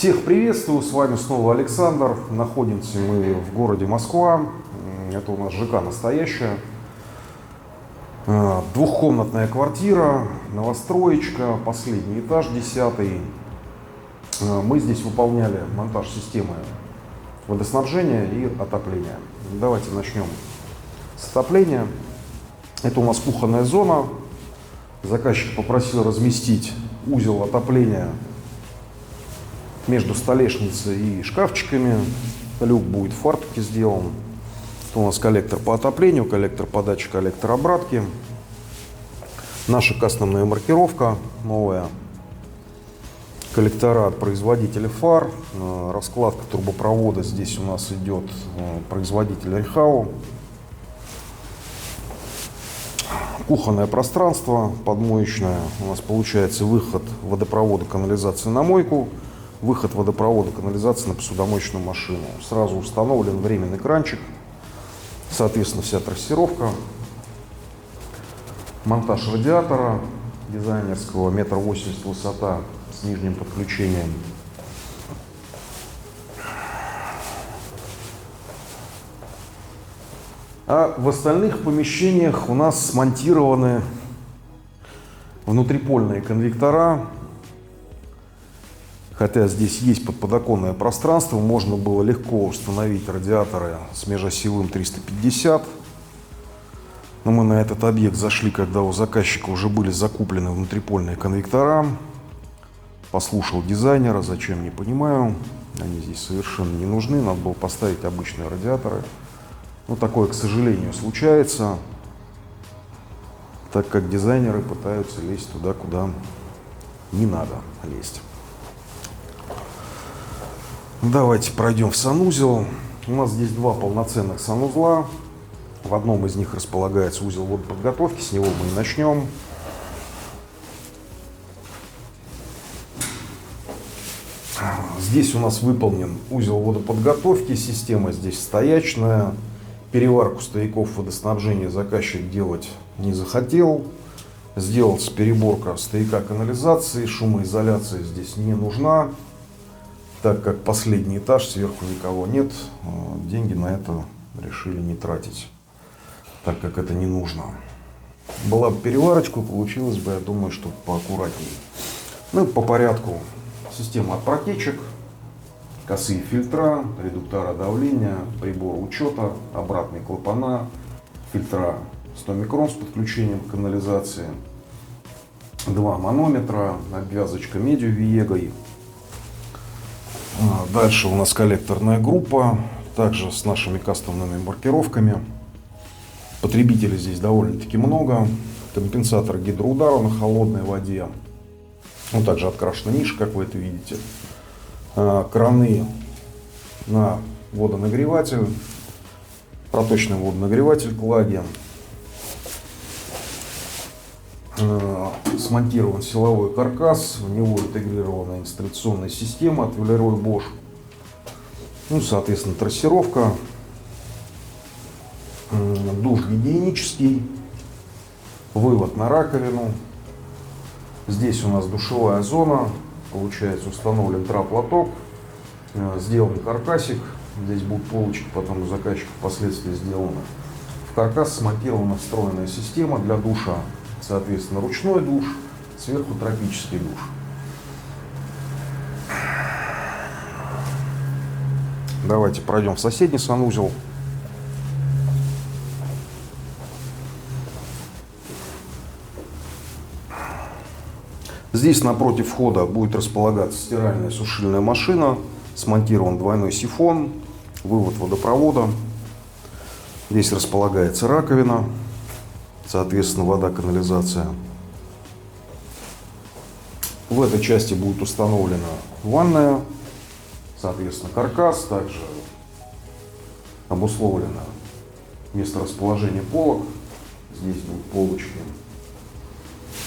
Всех приветствую, с вами снова Александр. Находимся мы в городе Москва. Это у нас ЖК «Настоящая». Двухкомнатная квартира, новостроечка, последний этаж, 10-й. Мы здесь выполняли монтаж системы водоснабжения и отопления. Давайте начнем с отопления. Это у нас кухонная зона. Заказчик попросил разместить узел отопления между столешницей и шкафчиками. Люк будет в фартуке сделан. Это у нас коллектор по отоплению, коллектор подачи, коллектор обратки. Наша кастомная маркировка новая. Коллектора от производителя фар. Раскладка трубопровода здесь у нас идет производитель Рихау. Кухонное пространство подмоечное. У нас получается выход водопровода канализации на мойку, выход водопровода канализации на посудомоечную машину. Сразу установлен временный кранчик, соответственно вся трассировка. Монтаж радиатора дизайнерского, 1,80 м высота с нижним подключением. А в остальных помещениях у нас смонтированы внутрипольные конвектора. Хотя здесь есть подоконное пространство, можно было легко установить радиаторы с межосевым 350. Но мы на этот объект зашли, когда у заказчика уже были закуплены внутрипольные конвектора. Послушал дизайнера, зачем, не понимаю. Они здесь совершенно не нужны, надо было поставить обычные радиаторы. Но такое, к сожалению, случается, так как дизайнеры пытаются лезть туда, куда не надо лезть. Давайте пройдем в санузел. У нас здесь два полноценных санузла. В одном из них располагается узел водоподготовки, с него мы и начнем. Здесь у нас выполнен узел водоподготовки, система здесь стоячная. Переварку стояков водоснабжения заказчик делать не захотел. Сделался переборка стояка канализации, шумоизоляция здесь не нужна, так как последний этаж, сверху никого нет. Деньги на это решили не тратить, так как это не нужно. Была бы переварочка, получилось бы, я думаю, что поаккуратнее. Ну, по порядку. Система от протечек, косые фильтра, редуктора давления, прибор учета, обратные клапана, фильтра 100 микрон с подключением к канализации, два манометра, обвязочка медью Виегой. Дальше у нас коллекторная группа, также с нашими кастомными маркировками. Потребителей здесь довольно-таки много. Компенсатор гидроудара на холодной воде. Ну, также открашена ниша, как вы это видите. Краны на водонагреватель, проточный водонагреватель Клаги. Смонтирован силовой каркас, в него интегрирована инсталляционная система от Villeroy Bosch. Ну, соответственно, трассировка. Душ гигиенический, вывод на раковину. Здесь у нас душевая зона, получается установлен трап-лоток, сделан каркасик. Здесь будут полочки, потом у заказчика впоследствии сделаны. В каркас смонтирована встроенная система для душа. Соответственно, ручной душ, сверху тропический душ. Давайте пройдем в соседний санузел. Здесь напротив входа будет располагаться стиральная сушильная машина. Смонтирован двойной сифон, вывод водопровода. Здесь располагается раковина, соответственно, вода, канализация. В этой части будет установлена ванная, соответственно, каркас. Также обусловлено место расположения полок. Здесь будут полочки.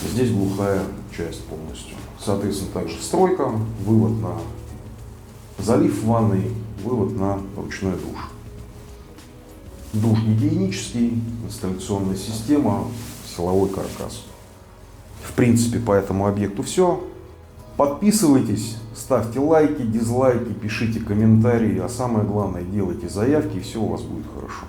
Здесь глухая часть полностью. Соответственно, также встройка, вывод на залив ванной, вывод на ручной душ. Душ гигиенический, инсталляционная система, силовой каркас. В принципе, по этому объекту все. Подписывайтесь, ставьте лайки, дизлайки, пишите комментарии, а самое главное, делайте заявки, и все у вас будет хорошо.